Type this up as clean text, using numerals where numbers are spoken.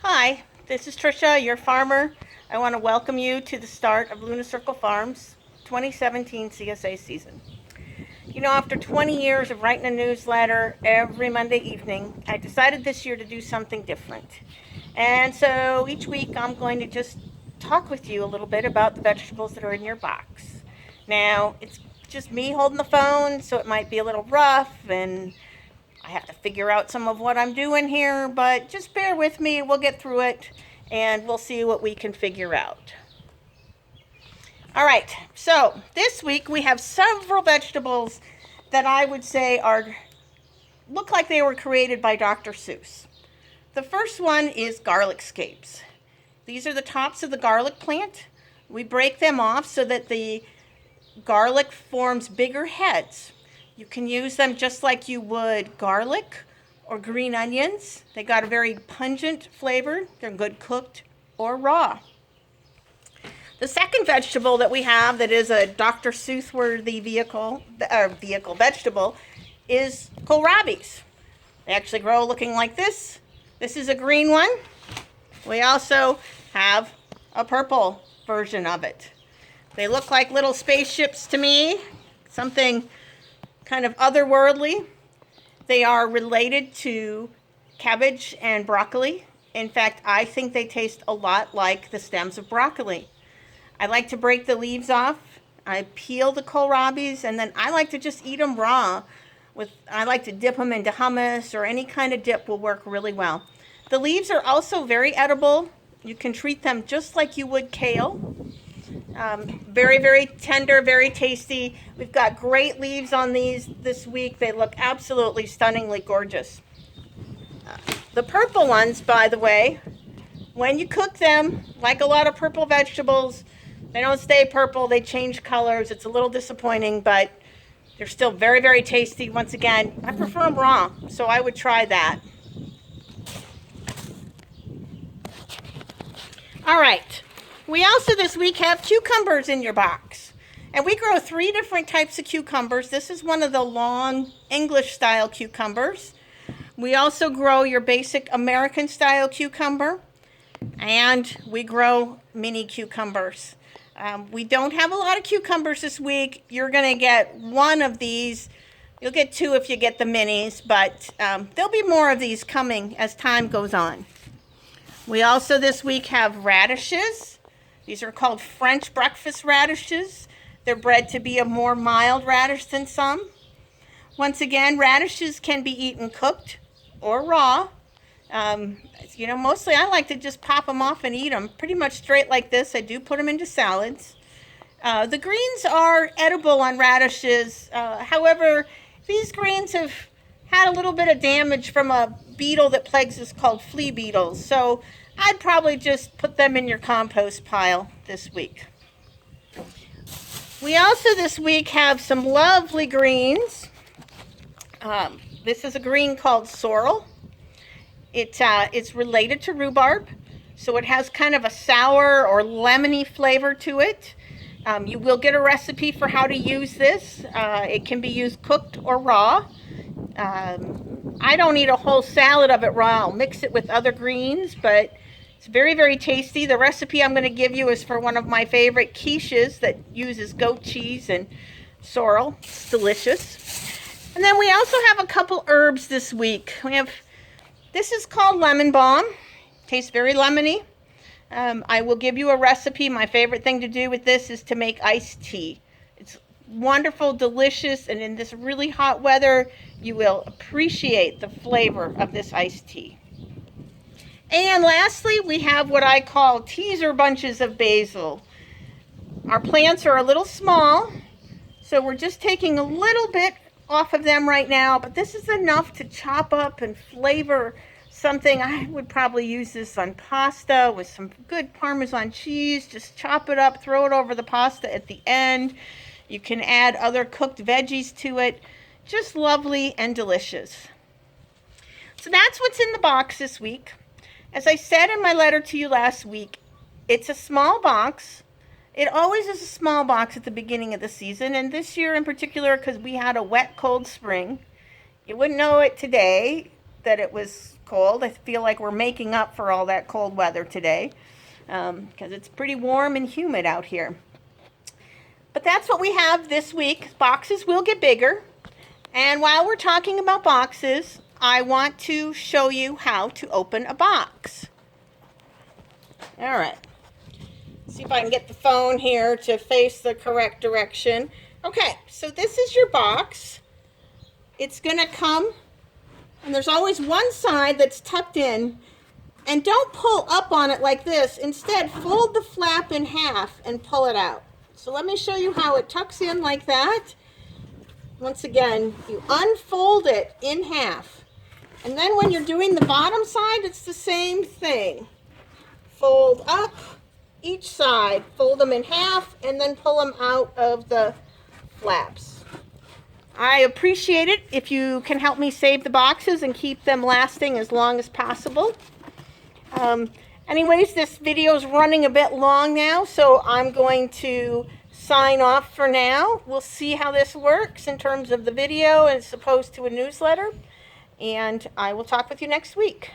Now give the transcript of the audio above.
Hi, this is Trisha, your farmer. I want to welcome you to the start of Luna Circle Farms 2017 CSA season. After 20 years of writing a newsletter every Monday evening, I decided this year to do something different. And so each week I'm going to just talk with you a little bit about the vegetables that are in your box. Now, it's just me holding the phone, so it might be a little rough and I have to figure out some of what I'm doing here, but just bear with me. We'll get through it and we'll see what we can figure out. All right, so this week we have several vegetables that I would say look like they were created by Dr. Seuss. The first one is garlic scapes. These are the tops of the garlic plant. We break them off so that the garlic forms bigger heads. You can use them just like you would garlic or green onions. They got a very pungent flavor. They're good cooked or raw. The second vegetable that we have that is a Dr. Seuss-worthy vegetable is kohlrabis. They actually grow looking like this. This is a green one. We also have a purple version of it. They look like little spaceships to me, something kind of otherworldly. They are related to cabbage and broccoli. In fact, I think they taste a lot like the stems of broccoli. I like to break the leaves off. I peel the kohlrabis, and then I like to just eat them raw. I like to dip them into hummus, or any kind of dip will work really well. The leaves are also very edible. You can treat them just like you would kale. Very, very tender, very tasty. We've got great leaves on these this week. They look absolutely stunningly gorgeous. The purple ones, by the way, when you cook them, like a lot of purple vegetables, they don't stay purple. They change colors. It's a little disappointing, but they're still very, very tasty. Once again, I prefer them raw, so I would try that. All right. We also this week have cucumbers in your box. And we grow 3 different types of cucumbers. This is one of the long English style cucumbers. We also grow your basic American style cucumber. And we grow mini cucumbers. We don't have a lot of cucumbers this week. You're going to get one of these. You'll get 2 if you get the minis. But there'll be more of these coming as time goes on. We also this week have radishes. These are called French breakfast radishes. They're bred to be a more mild radish than some. Once again, radishes can be eaten cooked or raw. Mostly I like to just pop them off and eat them pretty much straight like this. I do put them into salads. The greens are edible on radishes. However, these greens have had a little bit of damage from a beetle that plagues us called flea beetles. So I'd probably just put them in your compost pile this week. We also this week have some lovely greens. This is a green called sorrel. It's related to rhubarb, so it has kind of a sour or lemony flavor to it. You will get a recipe for how to use this. It can be used cooked or raw. I don't eat a whole salad of it raw. I'll mix it with other greens, but it's very, very tasty. The recipe I'm going to give you is for one of my favorite quiches that uses goat cheese and sorrel. It's delicious. And then we also have a couple herbs this week. This is called lemon balm. Tastes very lemony. I will give you a recipe. My favorite thing to do with this is to make iced tea. It's wonderful, delicious, and in this really hot weather, you will appreciate the flavor of this iced tea. And lastly, we have what I call teaser bunches of basil. Our plants are a little small, so we're just taking a little bit off of them right now, but this is enough to chop up and flavor something. I would probably use this on pasta with some good Parmesan cheese. Just chop it up, throw it over the pasta at the end. You can add other cooked veggies to it. Just lovely and delicious. So that's what's in the box this week. As I said in my letter to you last week, it's a small box. It always is a small box at the beginning of the season, and this year in particular, because we had a wet, cold spring, you wouldn't know it today that it was cold. I feel like we're making up for all that cold weather today because it's pretty warm and humid out here. But that's what we have this week. Boxes will get bigger. And while we're talking about boxes, I want to show you how to open a box. All right. See if I can get the phone here to face the correct direction. Okay, so this is your box. It's going to come, and there's always one side that's tucked in. And don't pull up on it like this. Instead, fold the flap in half and pull it out. So let me show you how it tucks in like that. Once again, you unfold it in half. And then when you're doing the bottom side, it's the same thing. Fold up each side, fold them in half, and then pull them out of the flaps. I appreciate it if you can help me save the boxes and keep them lasting as long as possible. Anyways, this video is running a bit long now, so I'm going to sign off for now. We'll see how this works in terms of the video as opposed to a newsletter, and I will talk with you next week.